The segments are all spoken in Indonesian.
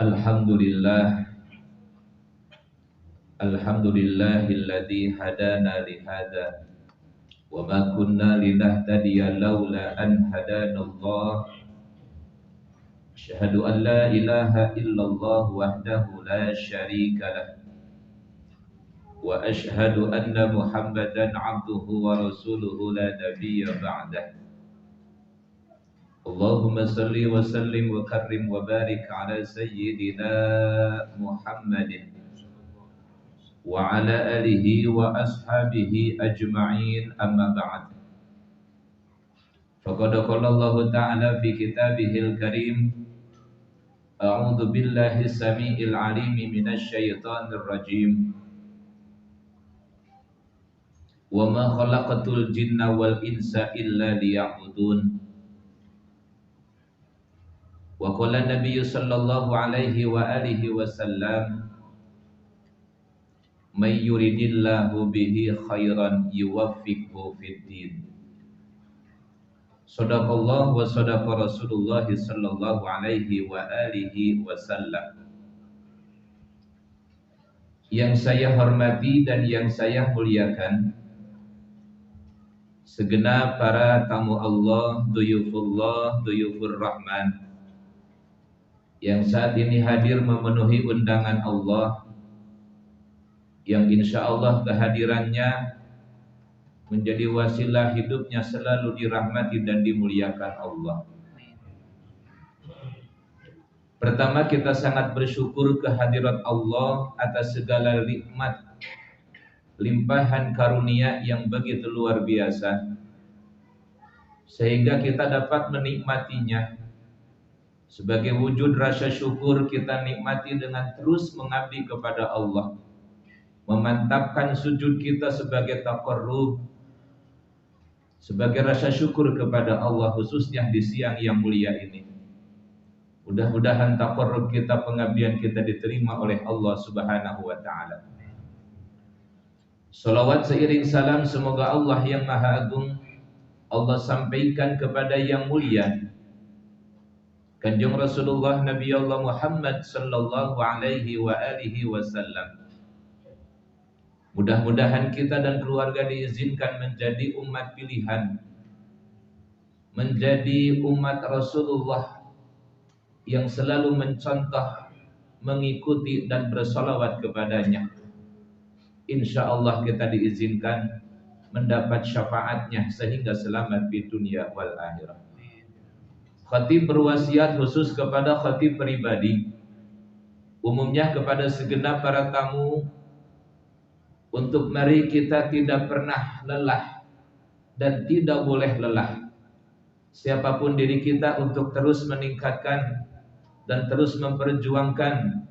Alhamdulillah, alhamdulillahilladzi hadana lihada wa ma kunna linahtadiya laula an hadanallah. Asyhadu an la ilaha illallah wahdahu la syarika lah wa asyhadu anna Muhammadan abduhu wa rasuluhu la nabiyya ba'dah. Allahumma salli wa sallim wa karrim wa barik ala sayyidina Muhammadin wa ala alihi wa ashabihi ajma'in, amma ba'd. Faqad qala Allah ta'ala fi kitabihil karim, a'udzu billahi samiil alim minasy syaithanir rajim. Wa ma khalaqatul jinna wal insa illa liya'budun. Wa qala Nabi sallallahu alaihi wa alihi wasallam, may yuridillahu bihi khairan yuwaffiqhu fid din. Shadaqallah wa shadaqa Rasulullah sallallahu alaihi wa alihi wasallam. Yang saya hormati dan yang saya muliakan, segenap para tamu Allah, duyufullah, duyufur rahman, yang saat ini hadir memenuhi undangan Allah, yang insya Allah kehadirannya menjadi wasilah hidupnya selalu dirahmati dan dimuliakan Allah. Pertama, kita sangat bersyukur kehadirat Allah atas segala nikmat, limpahan karunia yang begitu luar biasa, sehingga kita dapat menikmatinya. Sebagai wujud rasa syukur, kita nikmati dengan terus mengabdi kepada Allah, memantapkan sujud kita sebagai taqarrub, sebagai rasa syukur kepada Allah, khususnya di siang yang mulia ini. Mudah-mudahan taqarrub kita, pengabdian kita diterima oleh Allah Subhanahu wa ta'ala. Salawat seiring salam semoga Allah yang Maha Agung Allah sampaikan kepada yang mulia Kanjeng Rasulullah Nabi Allah Muhammad sallallahu alaihi wa alihi wasallam. Mudah-mudahan kita dan keluarga diizinkan menjadi umat pilihan, menjadi umat Rasulullah yang selalu mencontoh, mengikuti dan bersolawat kepadanya. Insya Allah kita diizinkan mendapat syafaatnya sehingga selamat di dunia wal akhirah. Khatib berwasiat khusus kepada khatib pribadi, umumnya kepada segenap para tamu, untuk mari kita tidak pernah lelah dan tidak boleh lelah, siapapun diri kita, untuk terus meningkatkan dan terus memperjuangkan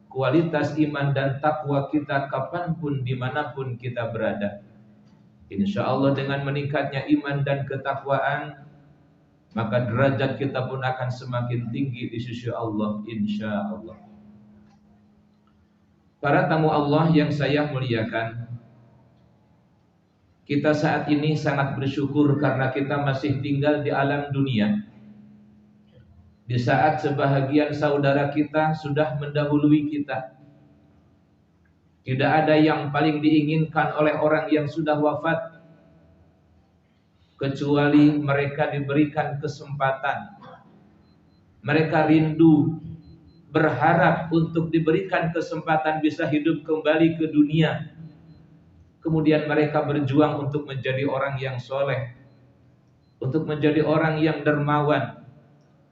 kualitas iman dan takwa kita kapanpun dimanapun kita berada. Insya Allah dengan meningkatnya iman dan ketakwaan, maka derajat kita pun akan semakin tinggi di sisi Allah, insya Allah. Para tamu Allah yang saya muliakan, kita saat ini sangat bersyukur karena kita masih tinggal di alam dunia, di saat sebahagian saudara kita sudah mendahului kita. Tidak ada yang paling diinginkan oleh orang yang sudah wafat, kecuali mereka diberikan kesempatan. Mereka rindu, berharap untuk diberikan kesempatan bisa hidup kembali ke dunia. Kemudian mereka berjuang untuk menjadi orang yang soleh, untuk menjadi orang yang dermawan,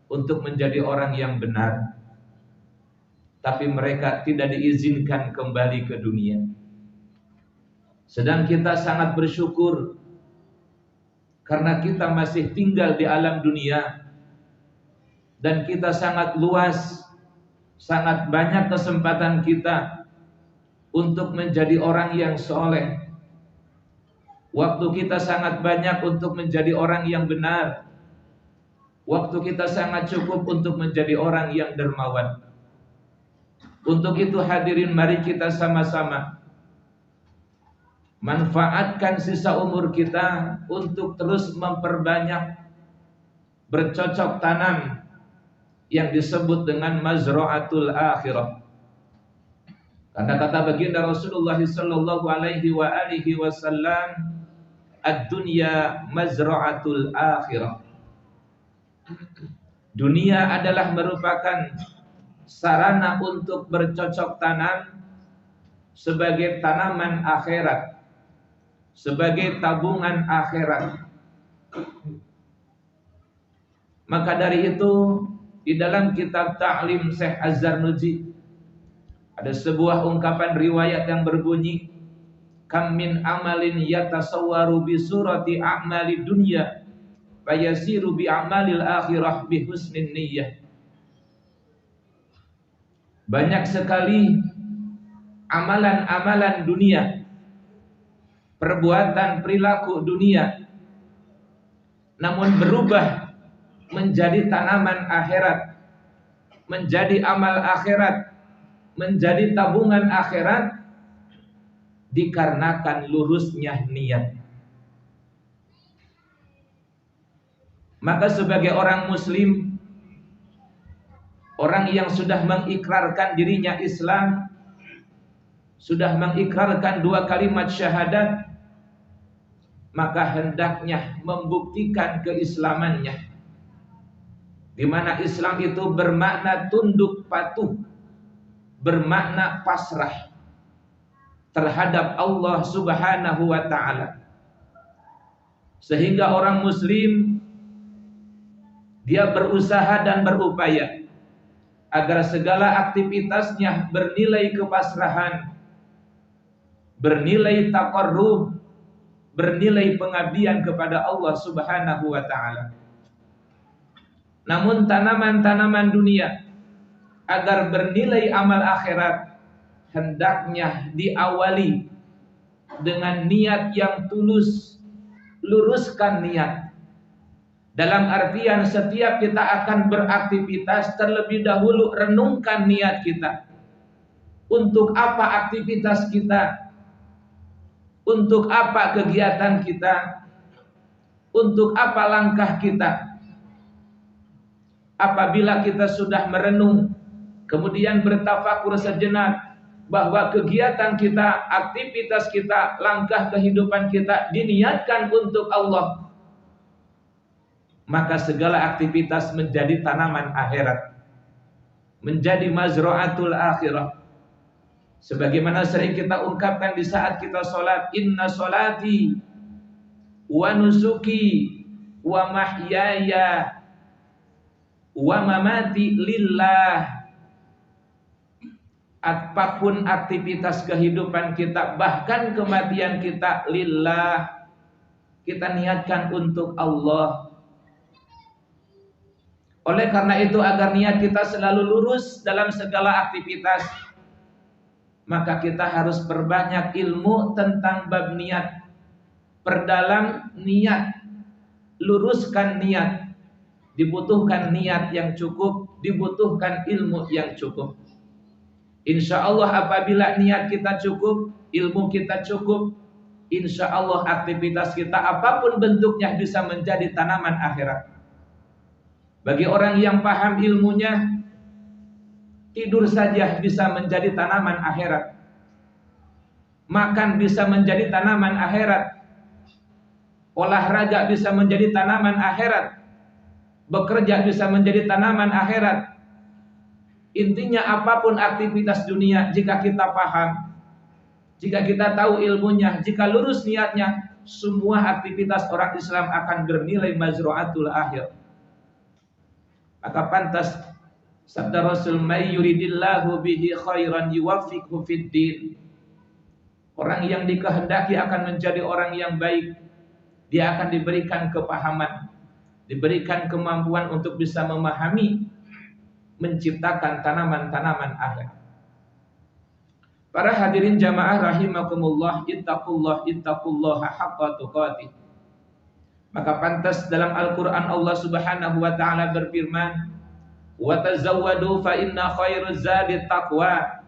untuk menjadi orang yang benar. Tapi mereka tidak diizinkan kembali ke dunia. Sedang kita sangat bersyukur karena kita masih tinggal di alam dunia, dan kita sangat luas, sangat banyak kesempatan kita untuk menjadi orang yang soleh. Waktu kita sangat banyak untuk menjadi orang yang benar. Waktu kita sangat cukup untuk menjadi orang yang dermawan. Untuk itu hadirin, mari kita sama-sama manfaatkan sisa umur kita untuk terus memperbanyak, bercocok tanam yang disebut dengan mazra'atul akhirah. Karena kata baginda Rasulullah sallallahu alaihi wa alihi wasallam, ad-dunya mazra'atul akhirah. Dunia adalah merupakan sarana untuk bercocok tanam sebagai tanaman akhirat, sebagai tabungan akhirat. Maka dari itu di dalam kitab Ta'lim Syekh Az-Zarnuji ada sebuah ungkapan riwayat yang berbunyi, kam min amalin yatasawwaru bi surati a'mali dunya fayasiru bi a'malil akhirah bi husnin niyyah. Banyak sekali amalan-amalan dunia, perbuatan perilaku dunia, namun berubah menjadi tanaman akhirat, menjadi amal akhirat, menjadi tabungan akhirat, dikarenakan lurusnya niat. Maka sebagai orang muslim, orang yang sudah mengikrarkan dirinya Islam, sudah mengikrarkan 2 kalimat syahadat, maka hendaknya membuktikan keislamannya, di mana Islam itu bermakna tunduk patuh, bermakna pasrah terhadap Allah Subhanahu wa ta'ala. Sehingga orang muslim dia berusaha dan berupaya agar segala aktivitasnya bernilai kepasrahan, bernilai taqarrub, bernilai pengabdian kepada Allah Subhanahu wa ta'ala. Namun tanaman-tanaman dunia agar bernilai amal akhirat hendaknya diawali dengan niat yang tulus. Luruskan niat. Dalam artian setiap kita akan beraktivitas, terlebih dahulu renungkan niat kita. Untuk apa aktivitas kita? Untuk apa kegiatan kita? Untuk apa langkah kita? Apabila kita sudah merenung, kemudian bertafakur sejenak bahwa kegiatan kita, aktivitas kita, langkah kehidupan kita diniatkan untuk Allah, maka segala aktivitas menjadi tanaman akhirat, menjadi mazra'atul akhirah. Sebagaimana sering kita ungkapkan di saat kita sholat, inna sholati wa nusuki wa mahyaya wa mamati lillah. Apapun aktivitas kehidupan kita, bahkan kematian kita, lillah, kita niatkan untuk Allah. Oleh karena itu, agar niat kita selalu lurus dalam segala aktivitas, maka kita harus perbanyak ilmu tentang bab niat. Perdalam niat, luruskan niat. Dibutuhkan niat yang cukup, dibutuhkan ilmu yang cukup. Insya Allah apabila niat kita cukup, ilmu kita cukup, insya Allah aktivitas kita apapun bentuknya bisa menjadi tanaman akhirat. Bagi orang yang paham ilmunya, tidur saja bisa menjadi tanaman akhirat. Makan bisa menjadi tanaman akhirat. Olahraga bisa menjadi tanaman akhirat. Bekerja bisa menjadi tanaman akhirat. Intinya apapun aktivitas dunia, jika kita paham, jika kita tahu ilmunya, jika lurus niatnya, semua aktivitas orang Islam akan bernilai mazra'atul akhir. Maka pantas sabda Rasul, may yuridillahu bihi khairan yuwaffiqhu fid din. Orang yang dikehendaki akan menjadi orang yang baik, dia akan diberikan kepahaman, diberikan kemampuan untuk bisa memahami, menciptakan tanaman-tanaman akhir. Para hadirin jamaah rahimakumullah, ittaqullaha haqqa tuqatih. Maka pantas dalam Al-Quran Allah Subhanahu wa ta'ala berfirman, wa tazawwadu fa inna khairuz zadi taqwa.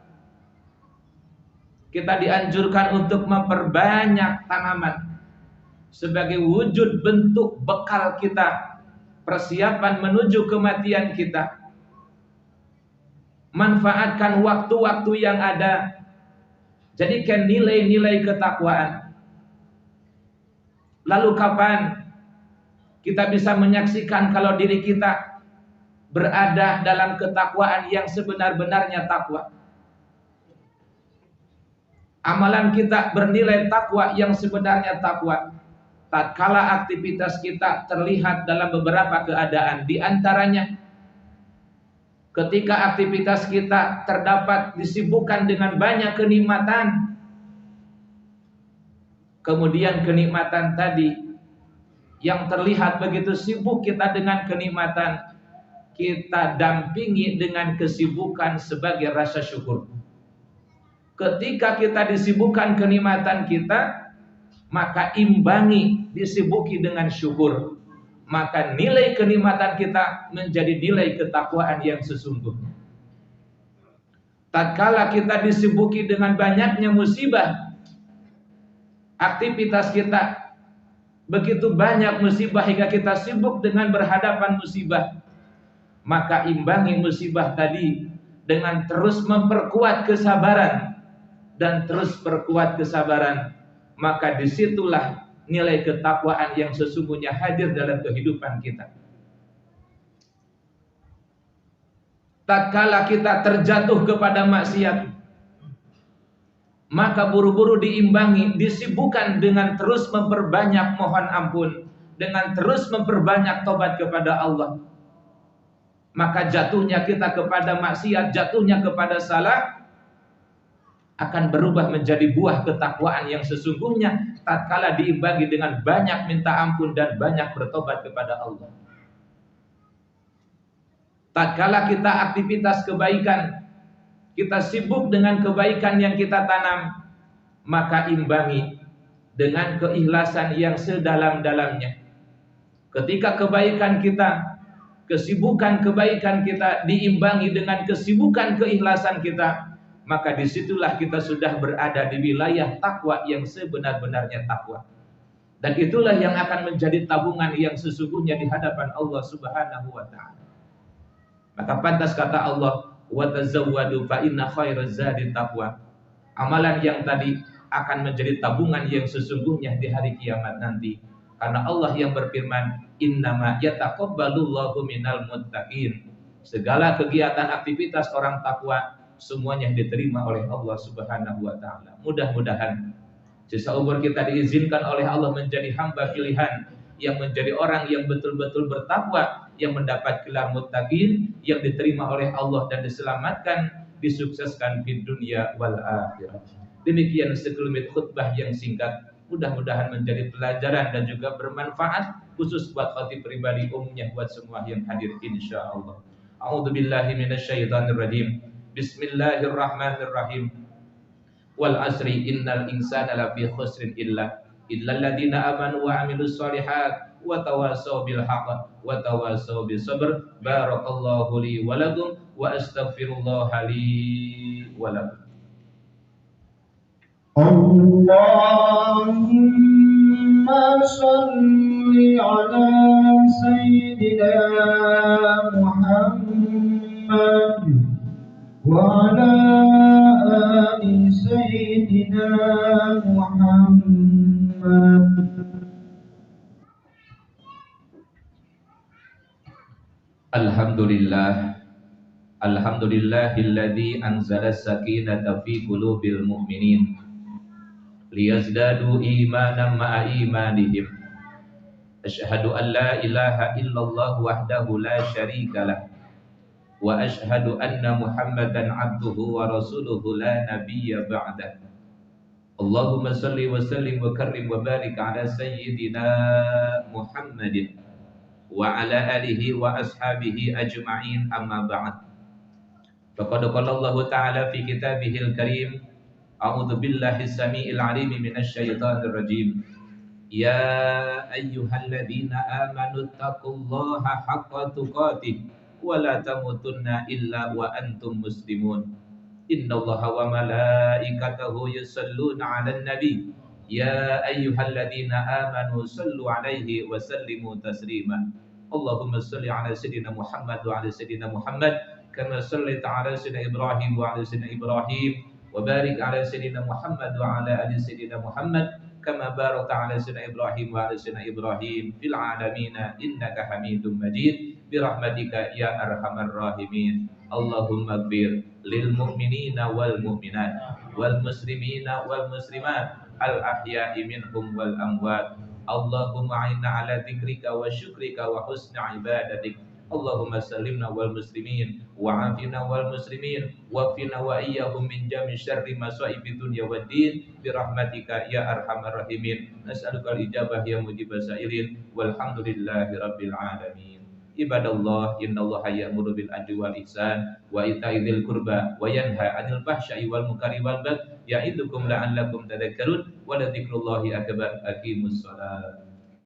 Kita dianjurkan untuk memperbanyak tanaman sebagai wujud bentuk bekal kita, persiapan menuju kematian kita. Manfaatkan waktu-waktu yang ada. Jadikan nilai-nilai ketakwaan. Lalu kapan kita bisa menyaksikan kalau diri kita berada dalam ketakwaan yang sebenar-benarnya takwa? Amalan kita bernilai takwa yang sebenarnya takwa tatkala aktivitas kita terlihat dalam beberapa keadaan. Di antaranya ketika aktivitas kita terdapat disibukkan dengan banyak kenikmatan, kemudian kenikmatan tadi yang terlihat begitu sibuk kita dengan kenikmatan, kita dampingi dengan kesibukan sebagai rasa syukur. Ketika kita disibukkan kenikmatan kita, maka imbangi disibuki dengan syukur. Maka nilai kenikmatan kita menjadi nilai ketakwaan yang sesungguhnya. Tatkala kita disibuki dengan banyaknya musibah, aktivitas kita begitu banyak musibah hingga kita sibuk dengan berhadapan musibah, maka imbangi musibah tadi dengan terus memperkuat kesabaran dan terus perkuat kesabaran, maka disitulah nilai ketakwaan yang sesungguhnya hadir dalam kehidupan kita. Tatkala kita terjatuh kepada maksiat, maka buru-buru diimbangi, disibukkan dengan terus memperbanyak mohon ampun, dengan terus memperbanyak tobat kepada Allah. Maka jatuhnya kita kepada maksiat, jatuhnya kepada salah akan berubah menjadi buah ketakwaan yang sesungguhnya tatkala diimbangi dengan banyak minta ampun dan banyak bertobat kepada Allah. Tatkala kita aktivitas kebaikan, kita sibuk dengan kebaikan yang kita tanam, maka imbangi dengan keikhlasan yang sedalam-dalamnya. Ketika kebaikan kita, kesibukan kebaikan kita diimbangi dengan kesibukan keikhlasan kita, maka disitulah kita sudah berada di wilayah takwa yang sebenar-benarnya takwa. Dan itulah yang akan menjadi tabungan yang sesungguhnya di hadapan Allah Subhanahu wa ta'ala. Maka pantas kata Allah, wa tazawwadu fa inna khairaz zadi taqwa. Amalan yang tadi akan menjadi tabungan yang sesungguhnya di hari kiamat nanti. Karena Allah yang berfirman, innama yataqabbalullahu minal muttaqin. Segala kegiatan aktivitas orang takwa semuanya diterima oleh Allah Subhanahu wa ta'ala. Mudah-mudahan sisa umur kita diizinkan oleh Allah menjadi hamba pilihan, yang menjadi orang yang betul-betul bertakwa, yang mendapat gelar muttaqin, yang diterima oleh Allah dan diselamatkan, disukseskan di dunia wal akhirah. Demikian sekelumit khutbah yang singkat, mudah-mudahan menjadi pelajaran dan juga bermanfaat khusus buat khatib pribadi, umumnya buat semua yang hadir insyaallah. A'udzubillahi minasyaitonirrajim. Bismillahirrahmanirrahim. Wal asri innal insana lafi khusrin illal ladzina amanu wa amilus solihat wa tawassaw bil haqq wa tawassaw bis sabr. Barakallahu li wa lakum wa astaghfirullaha li wa lakum. Allahumma shalli ala sayyidina Muhammad وعلى آل سيدنا محمد. Alhamdulillah, alhamdulillahilladzi anzala as-sakinata fi qulubil mu'minin liyazdadu imanan ma'a imanihim. Asyhadu an la ilaha illallah wahdahu la syarikalah wa asyhadu anna Muhammadan abduhu wa rasuluhu la nabiyya ba'dah. Allahumma salli wa sallim wa karrim wa barik ala sayyidina Muhammadin wa ala alihi wa ashabihi ajma'in, amma ba'd. Faqad qala Allah ta'ala fi kitabihil karim, a'udzu billahi samii'il 'aliim minasy syaithaanir rajiim. Ya ayyuhalladzina amanu taqullaha haqqa tuqatih wa la tamutunna illa wa antum muslimun. Innallaha wa malaikatahu yusalluna 'alan nabi. Ya ayyuhalladzina amanu sallu 'alaihi wa sallimu taslima. Allahumma salli 'ala sayyidina Muhammad wa 'ala sayyidina Muhammad كما صليت على سيدنا إبراهيم وعلى سيدنا إبراهيم وبارك على سيدنا محمد وعلى آل سيدنا محمد كما باركت على سيدنا إبراهيم وعلى سيدنا إبراهيم في العالمين إنك حميد مجيد برحمتك يا أرحم الراحمين. اللهم اغفر للمؤمنين والمؤمنات والمسلمين والمسلمات الأحياء منهم والأموات. اللهم أعنا على ذكرك وشكرك وحسن عبادتك. اللهم سلمنا والمسلمين وعافنا والمسلمين واكفنا وإياهم من جميع شر مصائب الدنيا والدين برحمتك يا أرحم الراحمين. نسألك الإجابة يا مجيب السائلين والحمد لله رب العالمين. Ibadallah, innallaha ya'muru bil adli wal ihsan wa ita'i dzil qurba wa yanha 'anil fahsya'i wal munkari wal baghi ya'idukum la'allakum tadhakkarun wa la dzikrullahi akbar. Aqimus shalah.